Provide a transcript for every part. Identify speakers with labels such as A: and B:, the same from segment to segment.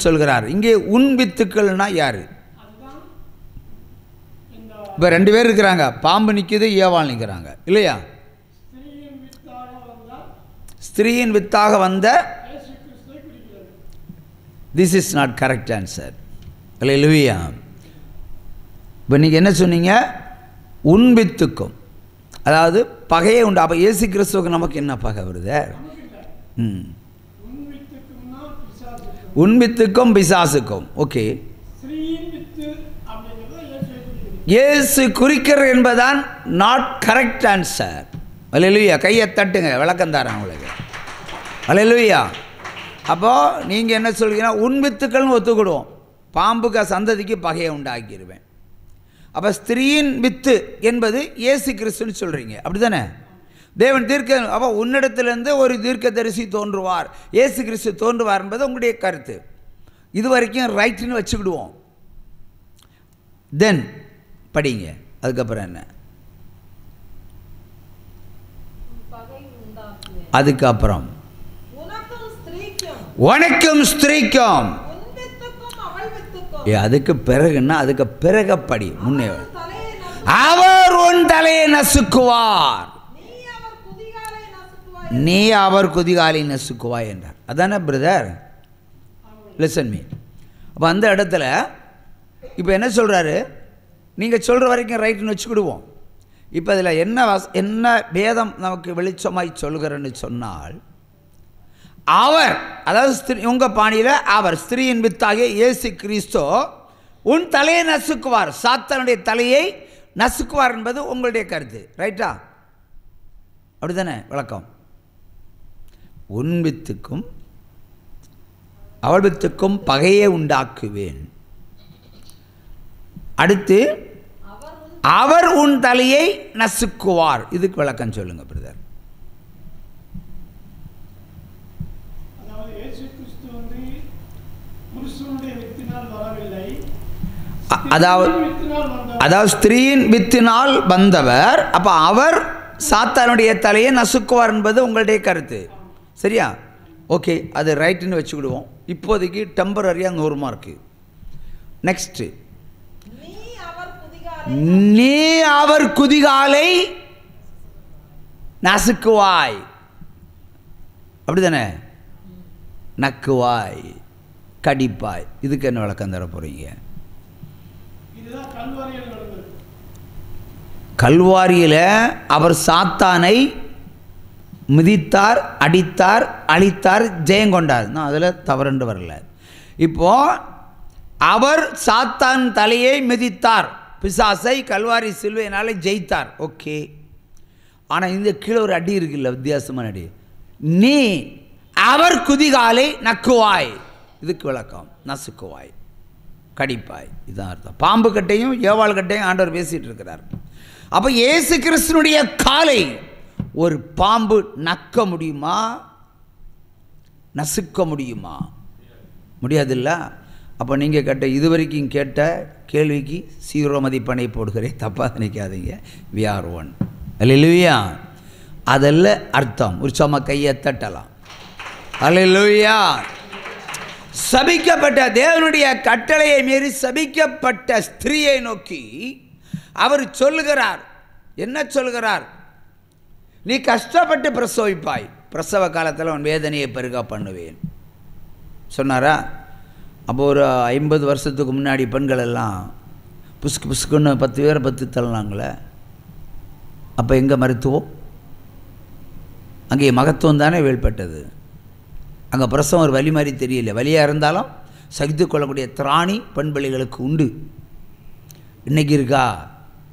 A: சொல்கிறார். இங்கே உன் வித்துக்கள்னா யாரு? இப்போ ரெண்டு பேர் இருக்கிறாங்க, பாம்பு நிற்குது, ஏவாள் நிற்கிறாங்க இல்லையா? ஸ்திரீயின் வித்தாக வந்த this is not correct answer. அல்லேலூயா. இப்போ நீங்கள் என்ன சொன்னீங்க? உன் வித்துக்கும், அதாவது பகையே உண்டு. அப்போ இயேசு கிறிஸ்துவுக்கு நமக்கு என்ன பகை வருது? உன் வித்துக்கும் பிசாசுக்கும். ஓகே, இயேசு குறிக்கிறது என்பதான் நாட் கரெக்ட் ஆன்சர். அல்லேலூயா. கையை தட்டுங்க, விளக்கம் தரேன் உங்களுக்கு. அல்லேலூயா. அப்போது நீங்கள் என்ன சொல்கிறீங்கன்னா உன் வித்துக்கள்னு ஒத்துக்கிடுவோம், பாம்புக்கு சந்ததிக்கு பகையை உண்டாக்கிடுவேன். அப்போ ஸ்திரீயின் வித்து என்பது இயேசு கிறிஸ்துன்னு சொல்கிறீங்க, அப்படி தானே? தேவன் தீர்க்க, அப்போ உன்னிடத்திலிருந்து ஒரு தீர்க்கதரிசி தோன்றுவார், இயேசு கிறிஸ்து தோன்றுவார் என்பது உங்களுடைய கருத்து. இது வரைக்கும் ரைட்டுன்னு வச்சுக்கிடுவோம். தென் படிங்க, அதுக்கப்புறம் என்ன? அதுக்கப்புறம் உனக்கும் ஸ்திரீக்கும், அதுக்கு பிறகுன்னா அதுக்கு பிறகு படி முன்னே, அவர் உன் தலையை நசுக்குவார், நீ அவர் குதிகாலை நசுக்குவாய் என்றார். அதானே பிரதர்? Listen me. அப்போ அந்த இடத்துல இப்போ என்ன சொல்கிறாரு? நீங்கள் சொல்கிற வரைக்கும் ரைட்டுன்னு வச்சுக்கிடுவோம். இப்போ அதில் என்ன வேதம் நமக்கு வெளிச்சமாய் சொல்கிறன்னு சொன்னால், அவர், அதாவது ஸ்திரீ, உங்கள் பாணியில் அவர், ஸ்திரீயின் வித்தாகிய இயேசு கிறிஸ்து உன் தலையை நசுக்குவார், சாத்தானுடைய தலையை நசுக்குவார் என்பது உங்களுடைய கருத்து, ரைட்டா? அப்படி தானே விளக்கம்? உன் வித்துக்கும் அவள் வித்துக்கும் பகையை உண்டாக்குவேன். அடுத்து அவர் உன் தலையை நசுக்குவார். இதுக்கு விளக்கம் சொல்லுங்க பிரதர். அதாவது ஸ்திரீயின் வித்தினால் வந்தவர், அப்ப அவர் சாத்தானுடைய தலையை நசுக்குவார் என்பது உங்களுடைய கருத்து, சரியா? ஓகே, அது ரைட்டுன்னு வச்சுக்கிடுவோம். இப்போதைக்கு டெம்பரரியாக 100 மார்க்கு. நெக்ஸ்ட், நீ அவர் குதிகாலை நசுக்குவாய், அப்படிதானே? நக்குவாய், கடிப்பாய். இதுக்கு என்ன விளக்கம் தர போறீங்க? கல்வாரியில் அவர் சாத்தானை மிதித்தார், அடித்தார், அழித்தார், ஜெயங்கொண்டார். நான் அதில் தவறுண்டு வரல. இப்போ அவர் சாத்தான் தலையை மிதித்தார், பிசாசை கல்வாரி சிலுவையினால ஜெயித்தார். ஓகே, ஆனால் இந்த கீழே ஒரு அடி இருக்குல்ல, வித்தியாசமான அடி. நீ அவர் குதிகாலை நக்குவாய். இதுக்கு விளக்கம் நசுக்குவாய், கடிப்பாய். இதுதான் அர்த்தம். பாம்பு கட்டையும் ஏவாள் கட்டையும் ஆண்டவர் பேசிட்டு இருக்கிறார். அப்போ இயேசு கிறிஸ்துனுடைய காலை ஒரு பாம்பு நக்க முடியுமா? நசுக்க முடியுமா? முடியாதுல்ல. அப்போ நீங்கள் கேட்ட, இதுவரைக்கும் கேட்ட கேள்விக்கு 0 மதிப்பெண்ணை போடுகிறேன், தப்பாக நினைக்காதீங்க. we are one. அல்லேலூயா. அதெல்லாம் அர்த்தம். உற்சாகமா கையை தட்டலாம். அல்லேலூயா. சபிக்கப்பட்ட, தேவனுடைய கட்டளையை மீறி சபிக்கப்பட்ட ஸ்திரீயை நோக்கி அவர் சொல்லுகிறார். என்ன சொல்லுகிறார்? நீ கஷ்டப்பட்டு பிரசவிப்பாய், பிரசவ காலத்தில் உன் வேதனையை பெருக பண்ணுவேன் சொன்னாரா? அப்போ ஒரு 50 வருஷத்துக்கு முன்னாடி பெண்கள் எல்லாம் புஸ்கு புஸ்குன்னு 10 பேரை 10 தள்ளினாங்களே. அப்போ எங்கே மருத்துவம்? அங்கே மகத்துவம் தானே வேல்பட்டது. அங்கே பிரசவம் ஒரு வலி மாதிரி தெரியல. வலியாக இருந்தாலும் சகித்து கொள்ளக்கூடிய திராணி பெண் பிள்ளைகளுக்கு உண்டு. இன்னைக்கு இருக்கா?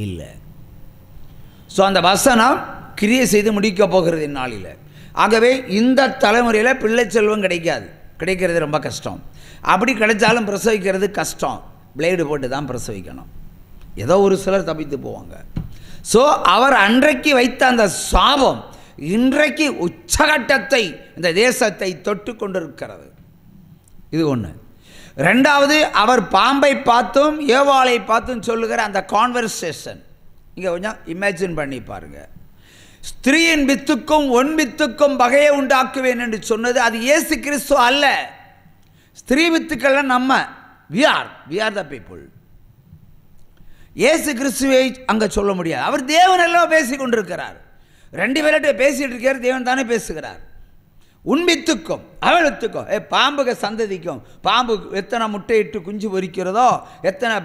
A: இல்லை. ஸோ அந்த வசனம் கிரியை செய்து முடிக்க போகிறது இந்நாளில். ஆகவே இந்த தலைமுறையில் பிள்ளை செல்வம் கிடைக்காது, கிடைக்கிறது ரொம்ப கஷ்டம். அப்படி கிடைச்சாலும் பிரசவிக்கிறது கஷ்டம், பிளேடு போட்டு தான் பிரசவிக்கணும். ஏதோ ஒரு சிலர் தப்பித்து போவாங்க. ஸோ அவர் அன்றைக்கு வைத்த அந்த சாபம் இன்றைக்கு உச்சகட்டத்தை இந்த தேசத்தை தொட்டு கொண்டிருக்கிறது. இது ஒன்று. ரெண்டாவது, அவர் பாம்பை பார்த்தும் ஏவாளை பார்த்தும் சொல்லுகிற அந்த கான்வர்சேஷன் இங்கே கொஞ்சம் இமேஜின் பண்ணி பாருங்க. ஸ்திரீயின் வித்துக்கும் உன் வித்துக்கும் பகையை உண்டாக்குவேன் என்று சொன்னது அது இயேசு கிறிஸ்து அல்ல. ஸ்திரீ வித்துக்கள்லாம் நம்ம we are the people. இயேசு கிறிஸ்துவை அங்கே சொல்ல முடியாது. அவர் தேவன் எல்லாம் பேசி கொண்டிருக்கிறார். ரெண்டு பேர்கிட்ட பேசிட்டு இருக்கார். தேவன் தானே பேசுகிறார். உன் வித்துக்கும் அவள் வித்துக்கும், பாம்புக்கு சந்ததிக்கும், பாம்பு எத்தனை முட்டையிட்டு குஞ்சு பொரிக்கிறதோ, எத்தனை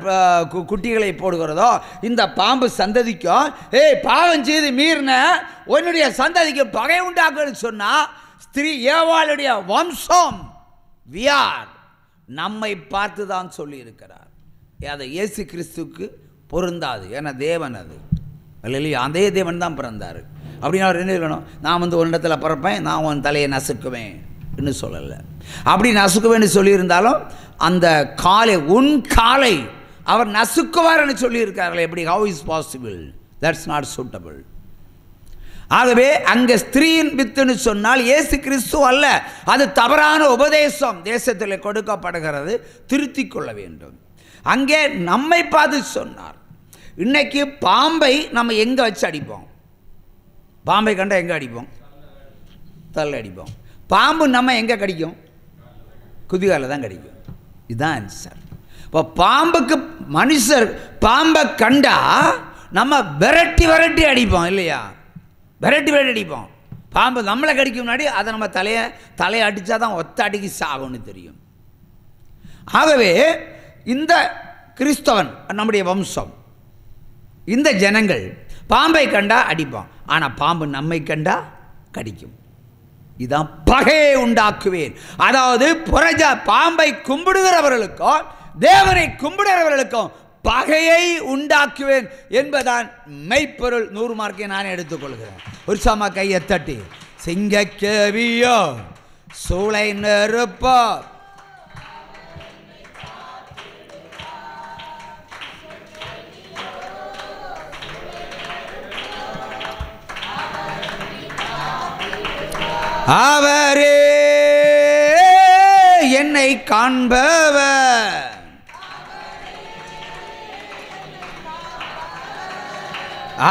A: குட்டிகளை போடுகிறதோ, இந்த பாம்பு சந்ததிக்கும் பாவம் செய்து மீறின உன்னுடைய சந்ததிக்கும் பகை உண்டாக்குன்னு சொன்னா, ஸ்திரீ ஏவாளுடைய வம்சம் வியார் நம்மை பார்த்து தான் சொல்லி இருக்கிறார். அதை இயேசு கிறிஸ்துக்கு பொருந்தாது. ஏன்னா தேவன் அது இல்லையா, அதே தேவன் தான் பிறந்தார். அப்படின்னா அவர் என்ன இருக்கணும், நான் வந்து ஒரு இடத்துல பிறப்பேன், நான் உன் தலையை நசுக்குவேன் என்று சொல்லலை. அப்படி நசுக்குவேன்னு சொல்லியிருந்தாலும் அந்த காலை, உன் காலை அவர் நசுக்குவார்னு சொல்லியிருக்கார்கள். எப்படி, how is possible, that's not suitable. ஆகவே அங்கே ஸ்திரீயின் வித்துன்னு சொன்னால் இயேசு கிறிஸ்து அல்ல, அது தவறான உபதேசம் தேசத்தில் கொடுக்கப்படுகிறது, திருத்திக் கொள்ள வேண்டும். அங்கே நம்மை பார்த்து சொன்னார். இன்னைக்கு பாம்பை நம்ம எங்கே வச்சு அடிப்போம்? பாம்பை கண்டா எங்கே அடிப்போம்? தள்ள அடிப்போம். பாம்பு நம்ம எங்கே கடிக்கும்? குதிகால தான் கடிக்கும். இதுதான் ஆன்சர். இப்போ பாம்புக்கு மனுஷர் பாம்பை கண்டா நம்ம விரட்டி விரட்டி அடிப்போம் இல்லையா, விரட்டி விரட்டி அடிப்போம். பாம்பு நம்மளை கடிக்கும் முன்னாடி அதை நம்ம தலையை அடித்தா தான் ஒத்த அடிக்கு சாகும்னு தெரியும். ஆகவே இந்த கிறிஸ்தவன் நம்முடைய வம்சம், இந்த ஜனங்கள் பாம்பை கண்டா அடிப்போம், ஆனால் பாம்பு நம்மை கண்டா கடிக்கும். இதான் பகையை உண்டாக்குவேன். அதாவது பாம்பை கும்பிடுகிறவர்களுக்கும் தேவனை கும்பிடுகிறவர்களுக்கும் பகையை உண்டாக்குவேன் என்பதான் மெய்ப்பொருள். 100 மார்க்கை நான் எடுத்துக்கொள்கிறேன். உற்சாகமா கையை தட்டி, சிங்கக்கேவியோ சூளை நெருப்போ அவரே என்னை காண்பவர்,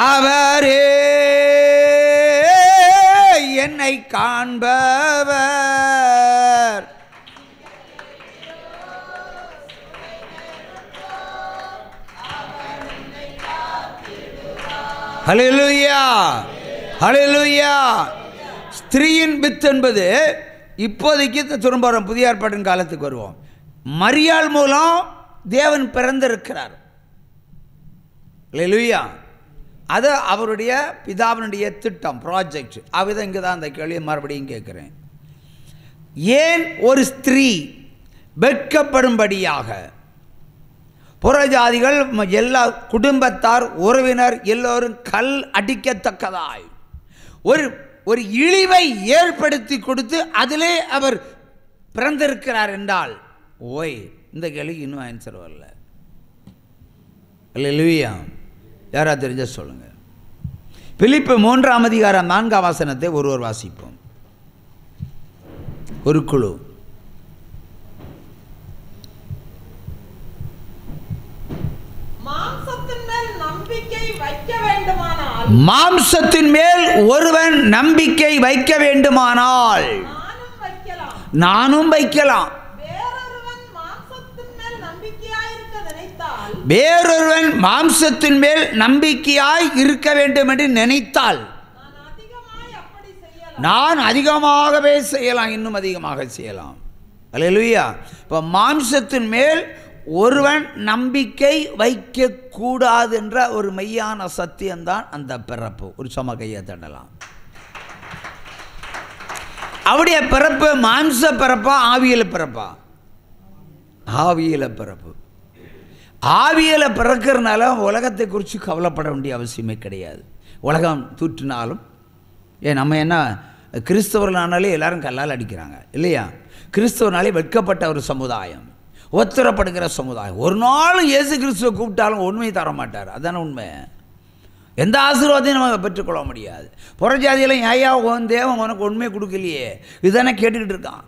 A: அவரே என்னை காண்பவர். ஹல்லேலூயா, ஹல்லேலூயா. ஸ்திரீயின் வித்து என்பது இப்போதைக்கு திரும்ப வரும், புதிய ஏற்பாட்டின் காலத்துக்கு வருவோம். மரியாள் மூலம் தேவன் பிறந்திருக்கிறார். ஹல்லேலூயா. அது அவருடைய பிதாவினுடைய திட்டம், ப்ராஜெக்ட். அவ்விதம் இங்கே தான் அந்த கேள்வியை மறுபடியும் கேட்குறேன். ஏன் ஒரு ஸ்திரீ வெட்கப்படும்படியாக புறஜாதிகள் எல்லா குடும்பத்தார் உறவினர் எல்லோரும் கல் அடிக்கத்தக்கதாய் ஒரு இழிவை ஏற்படுத்தி கொடுத்து அதிலே அவர் பிறந்திருக்கிறார் என்றால், ஓய், இந்த கேள்விக்கு இன்னும் ஆன்சர் வரல. அல்லேலூயா. யாரா தெரிஞ்ச சொல்லுங்க. பிலிப்பு 3ஆம் அதிகாரம் 4ஆம் வசனத்தை ஒருவர் வாசிப்போம். ஒரு குழு. மாம்சத்தின் மேல் ஒருவன் நம்பிக்கை வைக்க வேண்டுமானால் நானும் வைக்கலாம். வேறொருவன் மாம்சத்தின் மேல் நம்பிக்கையாய் இருக்க வேண்டும் என்று நினைத்தால் நான் அதிகமாகவே செய்யலாம், இன்னும் அதிகமாக செய்யலாம். அல்லேலூயா. இப்போ மாம்சத்தின் மேல் ஒருவன் நம்பிக்கை வைக்கக்கூடாது என்ற ஒரு மெய்யான சத்தியம்தான் அந்த பிறப்பு. ஒரு சும கையை தட்டலாம். அவருடைய பிறப்பு மாம்ச பிறப்பா ஆவியில பிறப்பா? ஆவியில பிறப்பு. ஆவியில பிறக்கிறதுனால உலகத்தை குறித்து கவலைப்பட வேண்டிய அவசியமே கிடையாது. உலகம் தூற்றினாலும் நம்ம என்ன கிறிஸ்தவர்களானாலே எல்லாரும் கல்லால் அடிக்கிறாங்க இல்லையா? கிறிஸ்தவனாலே வெட்கப்பட்ட ஒரு சமுதாயம், ஒத்துரப்படுகிற சமுதாயம். ஒரு நாளும் இயேசு கிறிஸ்துவை கூப்பிட்டாலும் உண்மையை தர மாட்டார். அதுதானே உண்மை. எந்த ஆசீர்வாதத்தையும் நம்ம பெற்றுக்கொள்ள முடியாது. புறஜாதியெல்லாம் ஏயா உன் தேவன் உனக்கு உண்மையை கொடுக்கலையே, இதுதானே கேட்டுக்கிட்டு இருக்கான்.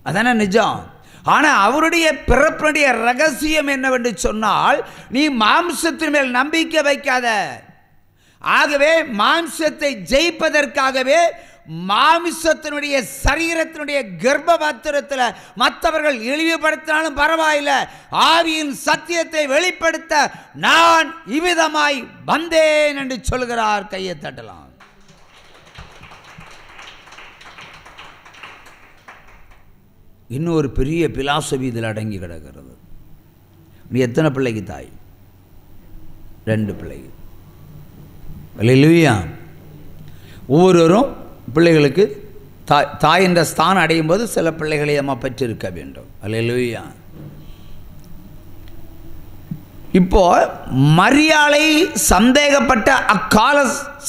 A: அதானே நிஜம். ஆனால் அவருடைய பிறப்பினுடைய ரகசியம் என்னவென்று சொன்னால், நீ மாம்சத்தின் மேல் நம்பிக்கை வைக்காத. ஆகவே மாம்சத்தை ஜெயிப்பதற்காகவே மாமிசத்தினுடைய சரீரத்தினுடைய கர்ப்பபாத்திரத்தில் மற்றவர்கள் இழிவுபடுத்தினாலும் பரவாயில்லை, ஆவியின் சத்தியத்தை வெளிப்படுத்த நான் இவ்விதமாய் வந்தேன் என்று சொல்கிறார். கையை தட்டலாம். இன்னொரு பெரிய பிலாசபி இதில் அடங்கி கிடக்கிறது. நீ எத்தனை பிள்ளைக்கு தாய்? 2 பிள்ளைகள். அல்லேலூயா. ஒவ்வொருவரும் பிள்ளைகளுக்கு தாய் என்ற ஸ்தானம் அடையும் போது சில பிள்ளைகளை நம்ம பெற்றிருக்க வேண்டும். அல்லேலூயா. இப்போ மரியாளை சந்தேகப்பட்ட அக்கால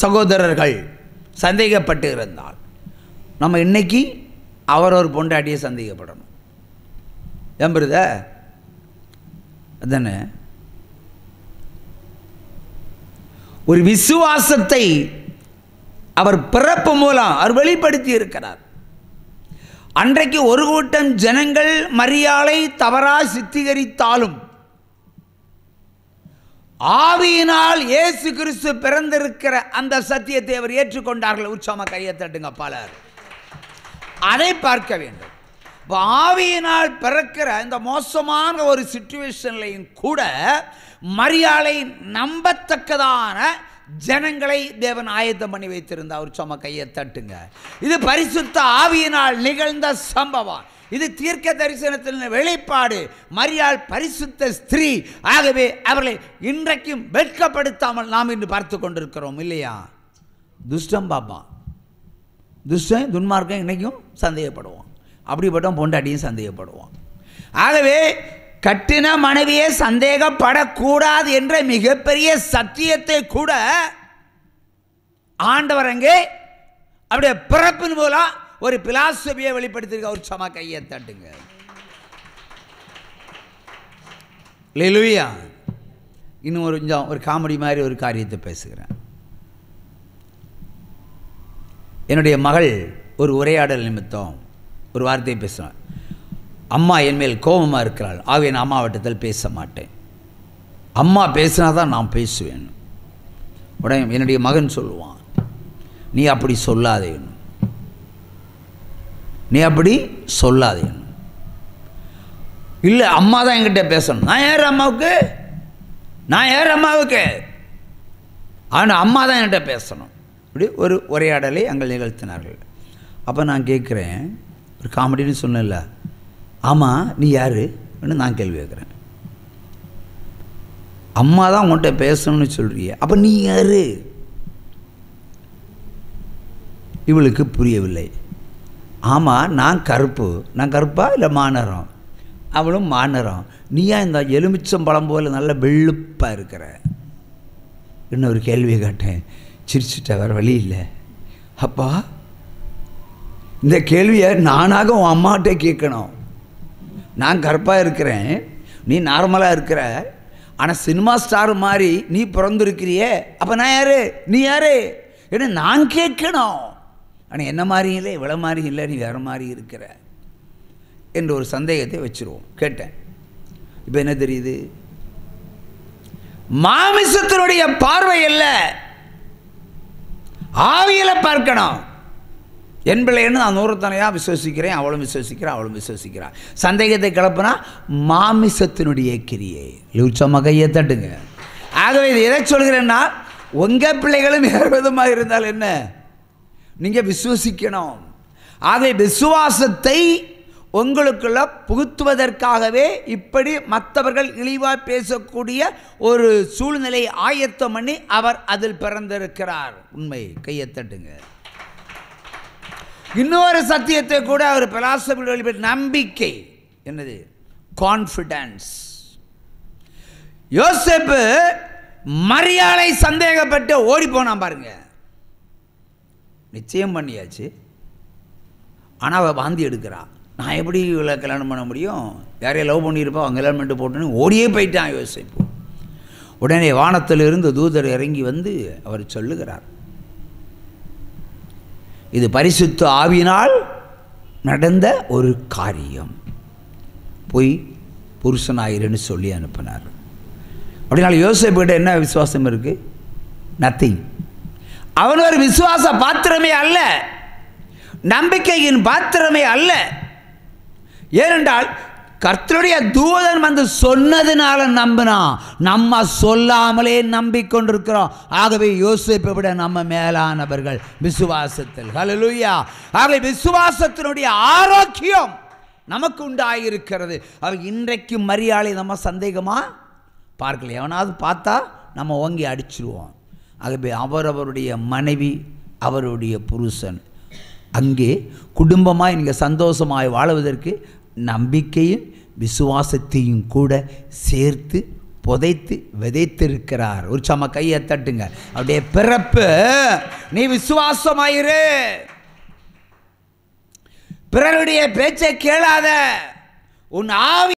A: சகோதரர்கள் சந்தேகப்பட்டு இருந்தால், நம்ம இன்னைக்கு அவரவர் பொண்டாட்டியை சந்தேகப்படணும். ஏம்புறத அதானே? ஒரு விசுவாசத்தை அவர் பிறப்பு மூலம் அவர் வெளிப்படுத்தி இருக்கிறார். அன்றைக்கு ஒரு கூட்டம் ஜனங்கள் மரியாளை தவறாக சித்தரித்தாலும் ஆவியினால் இயேசு கிறிஸ்து பிறந்திருக்கிற அந்த சத்தியத்தை அவர் ஏற்றுக்கொண்டார்கள். உற்சாகமாக கையை தட்டுங்க பலர். அதை பார்க்க வேண்டும். ஆவியினால் பிறக்கிற இந்த மோசமான ஒரு சிச்சுவேஷன்லையும் கூட மரியாளை நம்பத்தக்கதான ஜனங்களை தேவன் ஆயத்தம் பண்ணி வைத்திருந்தார். ஒரு சும்மா கையை தட்டுங்க. இது பரிசுத்த ஆவியினால் நிகழ்ந்த சம்பவம். இது தீர்க்க தரிசனத்தின் வெளிப்பாடு. மரியாள் பரிசுத்த ஸ்திரீ. ஆகவே அவர்களை இன்றைக்கும் வெட்கப்படுத்தாமல் நாம் இன்று பார்த்து கொண்டிருக்கிறோம் இல்லையா? துஷ்டம் பாப்பான், துஷ்டன் துன்மார்க்கம் இன்னைக்கும் சந்தேகப்படுவான். அப்படிப்பட்ட பொண்டாட்டியும் சந்தேகப்படுவான். ஆகவே கட்டின மனைவியே சந்தேகப்படக்கூடாது என்ற மிகப்பெரிய சத்தியத்தை கூட ஆண்டவர் அங்கே அப்படியே பிறப்பின் மூலம் ஒரு பிலாசபியை வெளிப்படுத்திருக்க. ஒரு சம கையை தட்டுங்க. அல்லேலூயா. இன்னும் ஒரு காமெடி மாதிரி ஒரு காரியத்தை பேசுகிறேன். என்னுடைய மகள் ஒரு உரையாடல் நிமித்தம் ஒரு வார்த்தையை பேசுகிறாள். அம்மா என் மேல் கோபமாக இருக்கிறாள், ஆகவே நான் அம்மாவட்டத்தில் பேச மாட்டேன். அம்மா பேசினா தான் நான் பேசுவேன். உடனே என்னுடைய மகன் சொல்லுவான், நீ அப்படி சொல்லாதேன்னு, நீ அப்படி சொல்லாதேன்னு. இல்லை, அம்மா தான் என்கிட்ட பேசணும். நான் யார் அம்மாவுக்கு? ஆனால் அம்மா தான் என்கிட்ட பேசணும். இப்படி ஒரு உரையாடலை அங்கே நிகழ்த்தினார்கள். அப்போ நான் கேட்குறேன், ஒரு காமெடின்னு சொன்னேன்ல, ஆமாம் நீ யார் நான் கேள்வி கேட்குறேன். அம்மா தான் உங்கள்கிட்ட பேசணும்னு சொல்கிறிய, அப்போ நீ யார்? இவளுக்கு புரியவில்லை. ஆமாம் நான் கருப்பா இல்லை மாநரம்? அவளும் மாநரம். நீயா இந்த எலுமிச்சம்பழம் போல் நல்ல வெளுப்பாக இருக்கிற? இன்னொரு கேள்வியை கேட்டேன். சிரிச்சுட்ட, வேறு வழி இல்லை. அப்பா இந்த கேள்வியை நானாக உன் அம்மாகிட்ட கேட்கணும். நான் கருப்பாக இருக்கிறேன், நீ நார்மலாக இருக்கிற, ஆனால் சினிமா ஸ்டார் மாதிரி நீ பிறந்திருக்கிறியே, அப்போ நான் யார் நீ யார் ஏன்னா நான் கேட்கணும். ஆனால் என்ன மாதிரி இல்லை, இவ்வளோ மாதிரி இல்லை, நீ வேறு மாதிரி இருக்கிற என்ற ஒரு சந்தேகத்தை வச்சுருவோம். கேட்டேன். இப்போ என்ன தெரியுது? மாமிசத்தினுடைய பார்வை இல்லை, ஆவியில் பார்க்கணும். என் பிள்ளைன்னு நான் நூறுத்தனையாக விசுவசிக்கிறேன், அவளும் விசுவசிக்கிறான். சந்தேகத்தை கிளப்புனா மாமிசத்தினுடைய கிரியை. லூச்சமாக கையை தட்டுங்க. ஆகவே இது எதை சொல்கிறேன்னா, உங்கள் பிள்ளைகளும் வேறு விதமாக இருந்தால் என்ன, நீங்கள் விசுவசிக்கணும். ஆகவே விசுவாசத்தை உங்களுக்குள்ள புகுத்துவதற்காகவே இப்படி மற்றவர்கள் இழிவாக பேசக்கூடிய ஒரு சூழ்நிலையை ஆயத்தம் பண்ணி அவர் அதில் பிறந்திருக்கிறார். உண்மை. கையை தட்டுங்க. இன்னொரு சத்தியத்தை கூட அவர் பிலாசபில் வெளிப்பட்ட நம்பிக்கை. என்னது? கான்ஃபிடன்ஸ். யோசேப்பு மரியாளை சந்தேகப்பட்டு ஓடி போனான் பாருங்க. நிச்சயம் பண்ணியாச்சு, ஆனால் அவள் வாந்தி எடுக்கிறா. நான் எப்படி இவளை கல்யாணம் பண்ண முடியும்? யாரையும் லவ் பண்ணியிருப்பா, அவங்க கல்யாணம் பண்ணிட்டு போட்டுன்னு ஓடியே போயிட்டான் யோசேப்பு. உடனே வானத்திலிருந்து தூதர் இறங்கி வந்து அவர் சொல்லுகிறார், இது பரிசுத்த ஆவியினால் நடந்த ஒரு காரியம், போய் புருஷனாயிருன்னு சொல்லி அனுப்பினார். அப்படினால யோசேப்புகிட்ட என்ன விசுவாசம் இருக்குது? நத்திங். அவன் ஒரு விசுவாச பாத்திரமே அல்ல. நம்பிக்கையின் பாத்திரமே அல்ல. ஏனென்றால் கர்த்தருடைய தூதன் வந்து சொன்னதுனால நம்பினான். நம்ம சொல்லாமலே நம்பிக்கொண்டிருக்கிறோம். ஆகவே யோசேப்பை விட நம்ம மேலானவர்கள் விசுவாசத்தில். ஹல்லேலூயா. ஆகவே விசுவாசத்தினுடைய ஆரோக்கியம் நமக்கு உண்டாயிருக்கிறது. இன்றைக்கு மரியாதை நம்ம சந்தேகமா பார்க்கல. எவனாவது பார்த்தா நம்ம ஓங்கி அடிச்சிருவோம். ஆகவே அவரவருடைய மனைவி, அவருடைய புருஷன் அங்கே குடும்பமாய் நீங்கள் சந்தோஷமாய் வாழ்வதற்கு நம்பிக்கையும் விசுவாசத்தையும் கூட சேர்த்து புதைத்து விதைத்திருக்கிறார். ஒரு சம கையை தட்டுங்க. அப்படியே பிறப்பு நீ விசுவாசமாயிரு. பிறருடைய பேச்சை கேளாத. உன் ஆவி